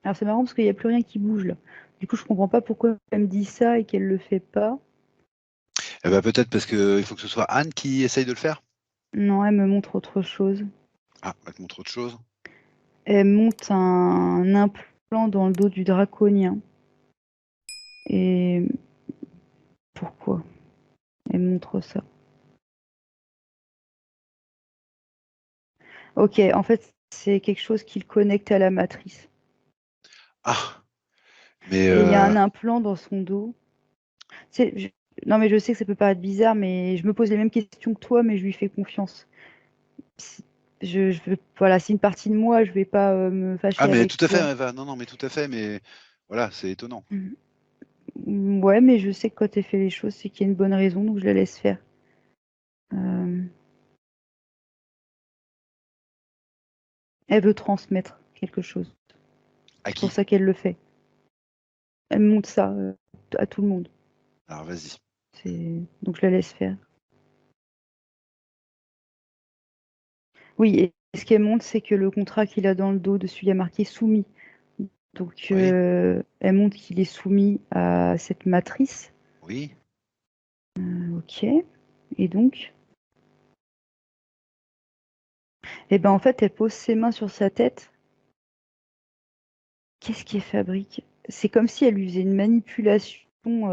Alors c'est marrant parce qu'il n'y a plus rien qui bouge là. Du coup, je comprends pas pourquoi elle me dit ça et qu'elle le fait pas. Eh ben, peut-être parce qu'il faut que ce soit Anne qui essaye de le faire. Non, elle me montre autre chose. Ah, elle te montre autre chose. Elle monte un implant dans le dos du draconien. Et pourquoi elle montre ça? Ok, en fait, c'est quelque chose qui le connecte à la matrice. Ah, mais Et il y a un implant dans son dos. Je- Non, mais je sais que ça peut paraître bizarre, mais je me pose les mêmes questions que toi, mais je lui fais confiance. Si- voilà, c'est une partie de moi, je vais pas me ah, fâcher mais avec tout à fait, toi. Eva. Non, non, mais tout à fait, mais voilà, c'est étonnant. Ouais, mais je sais que quand elle fait les choses, c'est qu'il y a une bonne raison, donc je la laisse faire. Euh, Elle veut transmettre quelque chose. À C'est pour qui? ça qu'elle le fait. Elle montre ça à tout le monde. Alors, vas-y. Donc je la laisse faire. Oui, et ce qu'elle montre, c'est que le contrat qu'il a dans le dos, dessus, il y a marqué soumis. Donc Oui, elle montre qu'il est soumis à cette matrice. oui. Ok. Et donc, eh ben, en fait, elle pose ses mains sur sa tête. Qu'est-ce qu'elle fabrique? C'est comme si elle lui faisait une manipulation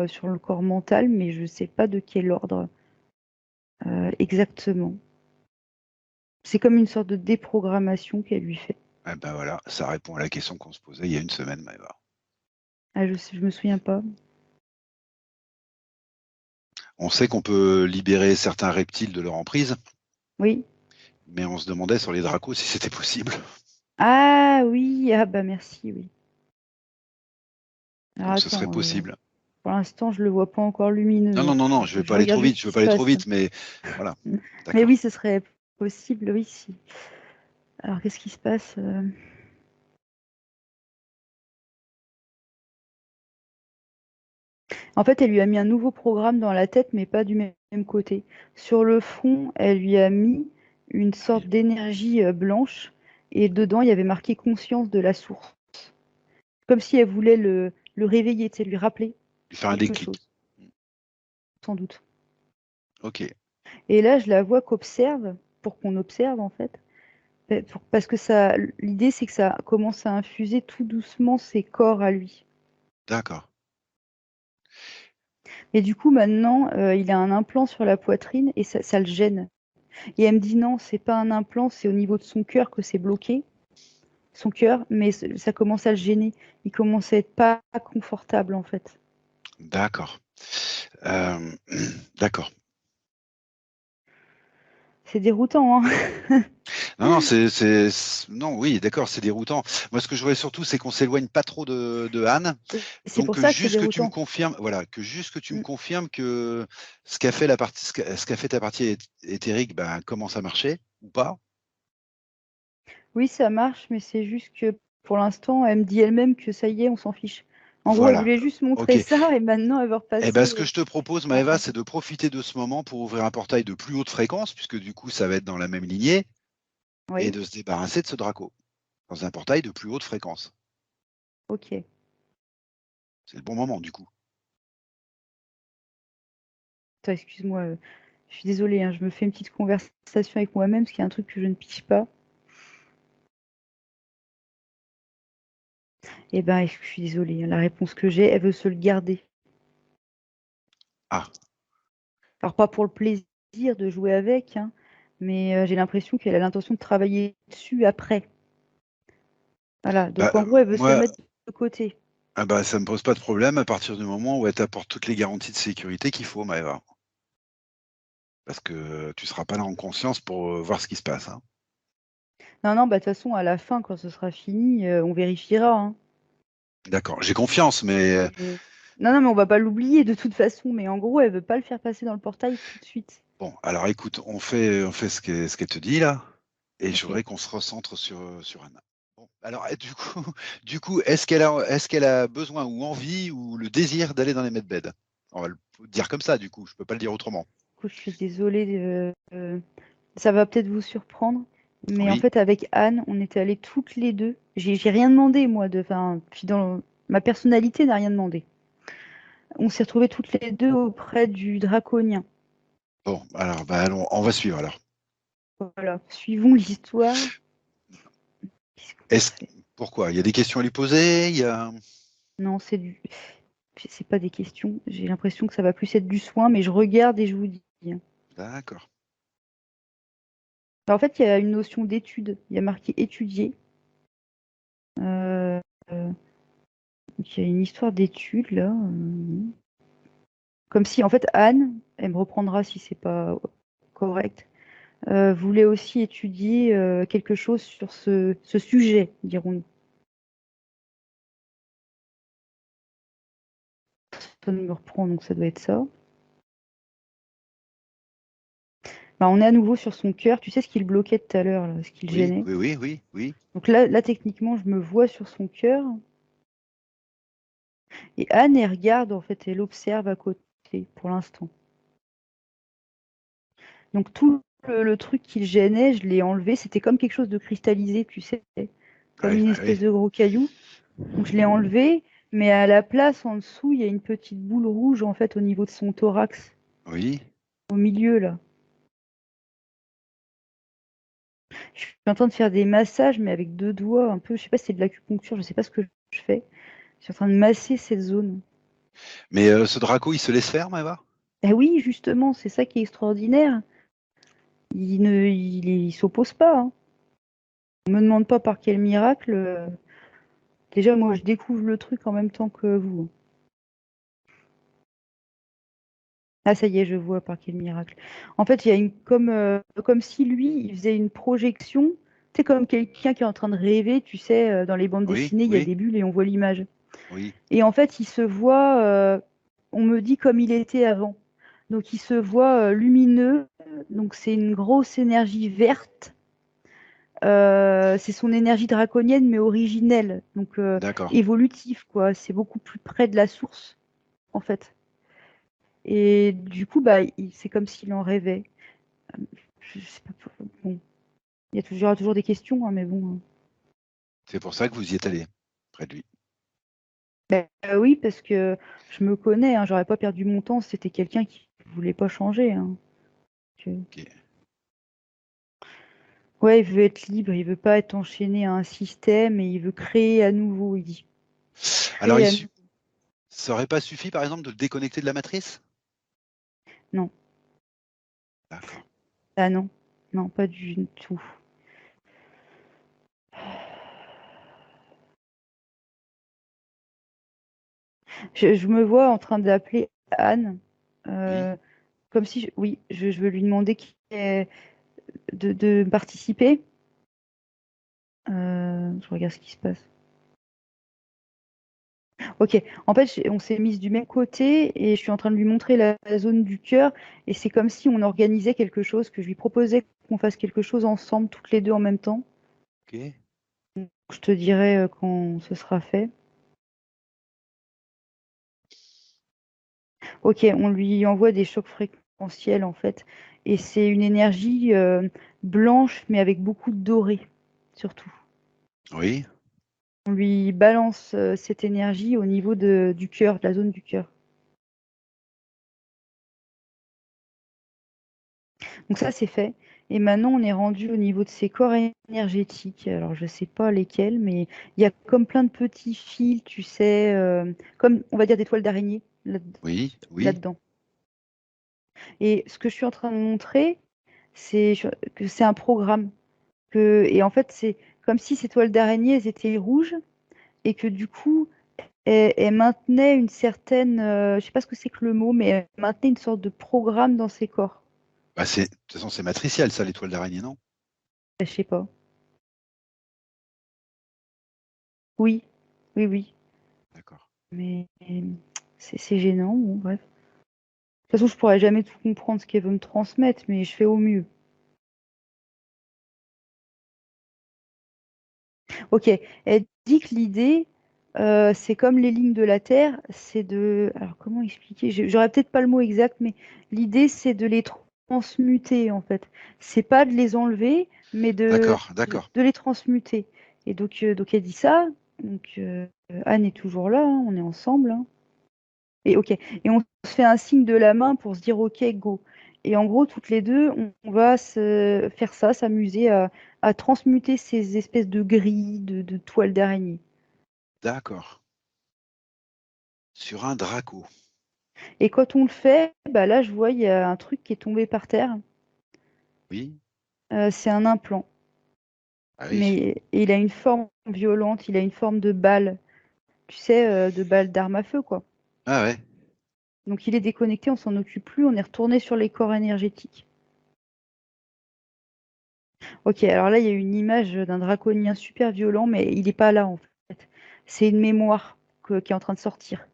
sur le corps mental, mais je ne sais pas de quel ordre exactement. C'est comme une sorte de déprogrammation qu'elle lui fait. Ah ben voilà, ça répond à la question qu'on se posait il y a une semaine, Maëva. Ah, je me souviens pas. On sait qu'on peut libérer certains reptiles de leur emprise, Oui. mais on se demandait sur les dracos si c'était possible. Ah oui, ah bah merci, oui. Alors Donc ce serait attends, possible. pour l'instant, je le vois pas encore lumineux, Non, non, hein. non, non, je vais Je pas aller trop regarde vite, juste ce je veux qui pas se aller trop passe. vite, mais voilà, Mais oui, d'accord. ce serait possible, oui, si. Alors qu'est-ce qui se passe? En fait, elle lui a mis un nouveau programme dans la tête, mais pas du même côté. Sur le front, elle lui a mis une sorte Oui. d'énergie blanche, et dedans, il y avait marqué conscience de la source. Comme si elle voulait le réveiller, tu sais, lui rappeler Lui faire un quelque déclic. chose, sans doute. Ok, Et là, je la vois qu'observe, pour qu'on observe en fait. Parce que ça, l'idée, c'est que ça commence à infuser tout doucement ses corps à lui. d'accord. Et du coup, maintenant, il a un implant sur la poitrine et ça le gêne. Et elle me dit non, c'est pas un implant, c'est au niveau de son cœur que c'est bloqué, son cœur, mais ça commence à le gêner. Il commence à être pas confortable en fait. D'accord. Euh, d'accord. C'est déroutant, hein. Non, non, non, oui, d'accord, c'est déroutant. Moi, ce que je voudrais surtout, c'est qu'on s'éloigne pas trop de Anne. C'est Donc, pour ça que c'est juste que tu me déroutant. confirmes, voilà, que juste que tu me Mm. confirmes que ce qu'a fait la partie, ce qu'a fait ta partie éthérique, ben, commence à marcher ou pas. Oui, ça marche, mais c'est juste que pour l'instant, elle me dit elle-même que ça y est, on s'en fiche. En gros, elle Voilà. voulait juste Ok. montrer ça et maintenant elle veut Eh ben, ce repasser que je te propose, Maëva, en... c'est de profiter de ce moment pour ouvrir un portail de plus haute fréquence, puisque du coup, ça va être dans la même lignée, et Oui, de se débarrasser de ce Draco dans un portail de plus haute fréquence. ok. C'est le bon moment, du coup. Attends, excuse-moi, je suis désolée, hein, je me fais une petite conversation avec moi-même parce qu'il y a un truc que je ne piche pas. Eh ben, je suis désolée, hein, la réponse que j'ai, elle veut se le garder. Ah, Alors, pas pour le plaisir de jouer avec, hein, mais j'ai l'impression qu'elle a l'intention de travailler dessus après. Voilà, bah, donc en gros, elle veut se le moi, mettre de côté. ah bah, ça me pose pas de problème à partir du moment où elle t'apporte toutes les garanties de sécurité qu'il faut, Maëva. Parce que tu seras pas là en conscience pour voir ce qui se passe, hein. Non, non, bah de toute façon, à la fin, quand ce sera fini, on vérifiera, hein. D'accord, j'ai confiance, mais Et- Non, non, mais on va pas l'oublier de toute façon, mais en gros, elle veut pas le faire passer dans le portail tout de suite. bon, alors écoute, on fait ce qu'elle te dit là, et je Ok. voudrais qu'on se recentre sur Anna. Bon, alors du coup, est-ce qu'elle a besoin ou envie ou le désir d'aller dans les medbeds? On va le dire comme ça, du coup, je peux pas le dire autrement. Du coup, je suis désolée, ça va peut-être vous surprendre, Mais en Oui. fait, avec Anne, on était allées toutes les deux. J'ai rien demandé, moi. Puis ma personnalité n'a rien demandé. On s'est retrouvées toutes les deux auprès du draconien. Bon, alors, bah, allons, on va suivre alors. Voilà. Suivons l'histoire. Qu'est-ce qu'on Est-ce, fait? pourquoi? Il y a des questions à lui poser? Il y a... Non, c'est pas des questions. J'ai l'impression que ça va plus être du soin, mais je regarde et je vous dis. D'accord. En fait, il y a une notion d'étude. Il y a marqué étudier. Euh, euh, donc il y a une histoire d'étude là. Comme si, en fait, Anne, elle me reprendra si c'est pas correct, voulait aussi étudier quelque chose sur ce sujet, dirons-nous. Ça me reprend, donc ça doit être ça. Bah, on est à nouveau sur son cœur. Tu sais ce qu'il bloquait tout à l'heure, là, ce qu'il Oui, gênait. oui, oui, oui, oui. Donc là, techniquement, je me vois sur son cœur. Et Anne, elle regarde, en fait, elle observe à côté, pour l'instant. Donc tout le truc qui le gênait, je l'ai enlevé. C'était comme quelque chose de cristallisé, tu sais, comme Ouais, une bah oui. espèce de gros caillou. Donc je l'ai enlevé, mais à la place, en dessous, il y a une petite boule rouge, en fait, au niveau de son thorax, Oui. au milieu, là. Je suis en train de faire des massages, mais avec deux doigts, un peu. Je sais pas si c'est de l'acupuncture, je sais pas ce que je fais. Je suis en train de masser cette zone. Mais ce Draco, il se laisse faire, Maëva? Eh oui, justement, c'est ça qui est extraordinaire. Il s'oppose pas, hein. On me demande pas par quel miracle. Déjà, moi, je découvre le truc en même temps que vous. Ah, ça y est, je vois par quel miracle. En fait, il y a comme si lui, il faisait une projection. C'est comme quelqu'un qui est en train de rêver, tu sais, dans les bandes Oui, dessinées, il y a oui, des bulles et on voit l'image. oui. Et en fait, il se voit, on me dit comme il était avant. Donc, il se voit lumineux. Donc, c'est une grosse énergie verte. C'est son énergie draconienne, mais originelle. Donc, D'accord. évolutive, quoi. C'est beaucoup plus près de la source, en fait. Et du coup, bah, c'est comme s'il en rêvait. Je sais pas, bon, il y aura toujours des questions, hein, mais bon. C'est pour ça que vous y êtes allé, près de lui. Oui, parce que je me connais, hein, j'aurais pas perdu mon temps si c'était quelqu'un qui voulait pas changer, hein. Ok. Ouais, il veut être libre, il veut pas être enchaîné à un système et il veut créer à nouveau, il dit. Alors, Créer à nouveau. ça aurait pas suffi, par exemple, de le déconnecter de la matrice? Non, D'accord. ah non, non, pas du tout. Je me vois en train d'appeler Anne, Oui. euh, comme si, oui, je veux lui demander de participer. Je regarde ce qui se passe. Ok, en fait, on s'est mise du même côté et je suis en train de lui montrer la zone du cœur et c'est comme si on organisait quelque chose, que je lui proposais qu'on fasse quelque chose ensemble, toutes les deux en même temps. Ok. Je te dirai quand ce sera fait. Ok, on lui envoie des chocs fréquentiels en fait et c'est une énergie blanche mais avec beaucoup de doré surtout. Oui. On lui balance cette énergie au niveau du cœur, de la zone du cœur. Donc ça, c'est fait. Et maintenant, on est rendu au niveau de ces corps énergétiques. Alors, je ne sais pas lesquels, mais il y a comme plein de petits fils, tu sais, comme, on va dire, des toiles d'araignée Oui. Oui. là-dedans. Et ce que je suis en train de montrer, que c'est un programme. Et en fait, c'est comme si ces toiles d'araignée, elles étaient rouges et que du coup, elles maintenaient une certaine, je ne sais pas ce que c'est que le mot, mais elles maintenaient une sorte de programme dans ces corps. Bah, de toute façon, c'est matriciel, ça, l'étoile d'araignée, non? Je sais pas. Oui, oui, oui. D'accord. Mais c'est gênant, bon, bref. De toute façon, je pourrais jamais tout comprendre ce qu'elle veut me transmettre, mais je fais au mieux. Ok, elle dit que l'idée, c'est comme les lignes de la Terre, c'est de... Alors, comment expliquer? J'aurais peut-être pas le mot exact, mais l'idée, c'est de les transmuter, en fait. C'est pas de les enlever, mais D'accord, d'accord. de les transmuter. Et donc elle dit ça. Donc Anne est toujours là, hein, on est ensemble. Hein. Et ok. Et on se fait un signe de la main pour se dire ok, go. Et en gros, toutes les deux, on va se faire ça, s'amuser à transmuter ces espèces de grilles, de toiles d'araignée. D'accord. Sur un Draco. Et quand on le fait, bah là, je vois, il y a un truc qui est tombé par terre. Oui. C'est un implant. Ah oui. Mais il a une forme violente, il a une forme de balle. Tu sais, de balle d'arme à feu, quoi. Ah ouais. Donc il est déconnecté, on s'en occupe plus, on est retourné sur les corps énergétiques. Ok, alors là, il y a une image d'un draconien super violent, mais il n'est pas là, en fait. C'est une mémoire qui est en train de sortir.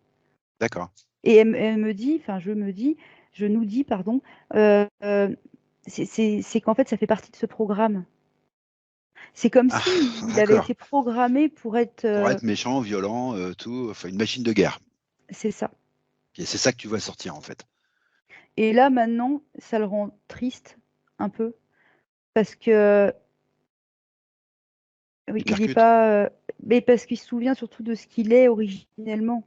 D'accord. Et elle me dit, enfin, je nous dis, pardon, euh, euh, c'est qu'en fait, ça fait partie de ce programme. C'est comme Ah, si il avait d'accord. été programmé pour être. Pour être méchant, violent, tout, enfin une machine de guerre. C'est ça. Et c'est ça que tu vois sortir en fait. Et là, maintenant, ça le rend triste, un peu, parce que oui, Il il n'est percute. pas. Mais parce qu'il se souvient surtout de ce qu'il est originellement.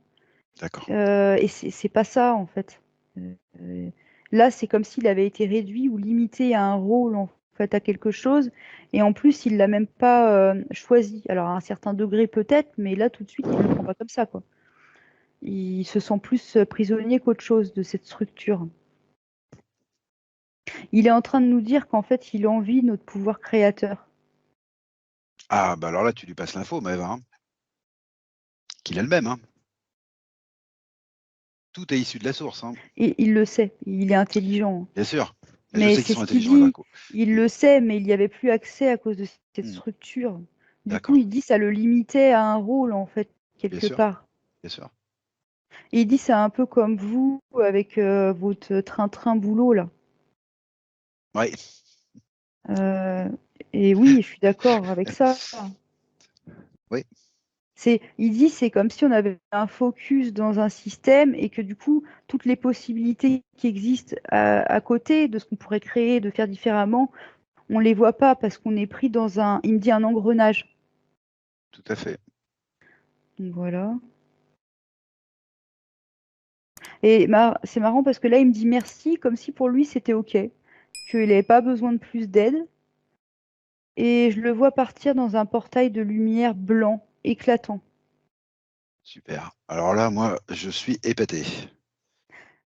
D'accord. Et c'est pas ça, en fait. Euh, Là, c'est comme s'il avait été réduit ou limité à un rôle, en fait, à quelque chose. Et en plus, il l'a même pas choisi. Alors, à un certain degré, peut-être, mais là, tout de suite, il le prend pas comme ça, quoi. Il se sent plus prisonnier qu'autre chose de cette structure. Il est en train de nous dire qu'en fait, il envie notre pouvoir créateur. Ah bah alors là tu lui passes l'info, Maëva, hein, qu'il a le même, hein. Tout est issu de la source, hein. Et il le sait, il est intelligent. Bien sûr. Et je Mais sais qu'ils c'est sont ce qu'il intelligents, les dit. Dracos. Il Mm, le sait, mais il n'y avait plus accès à cause de cette mm. structure. Du coup, D'accord. il dit ça le limitait à un rôle, en fait, Bien quelque sûr. part. Bien sûr. Et il dit c'est un peu comme vous avec votre train-train boulot, là. Oui. Euh, et oui, je suis d'accord avec ça. Oui. Il dit c'est comme si on avait un focus dans un système et que du coup, toutes les possibilités qui existent à côté de ce qu'on pourrait créer, de faire différemment, on les voit pas parce qu'on est pris dans il me dit un engrenage. Tout à fait. Donc voilà. Et c'est marrant parce que là, il me dit merci comme si pour lui c'était OK, qu'il n'avait pas besoin de plus d'aide. Et je le vois partir dans un portail de lumière blanc, éclatant. Super. Alors là, moi, je suis épaté.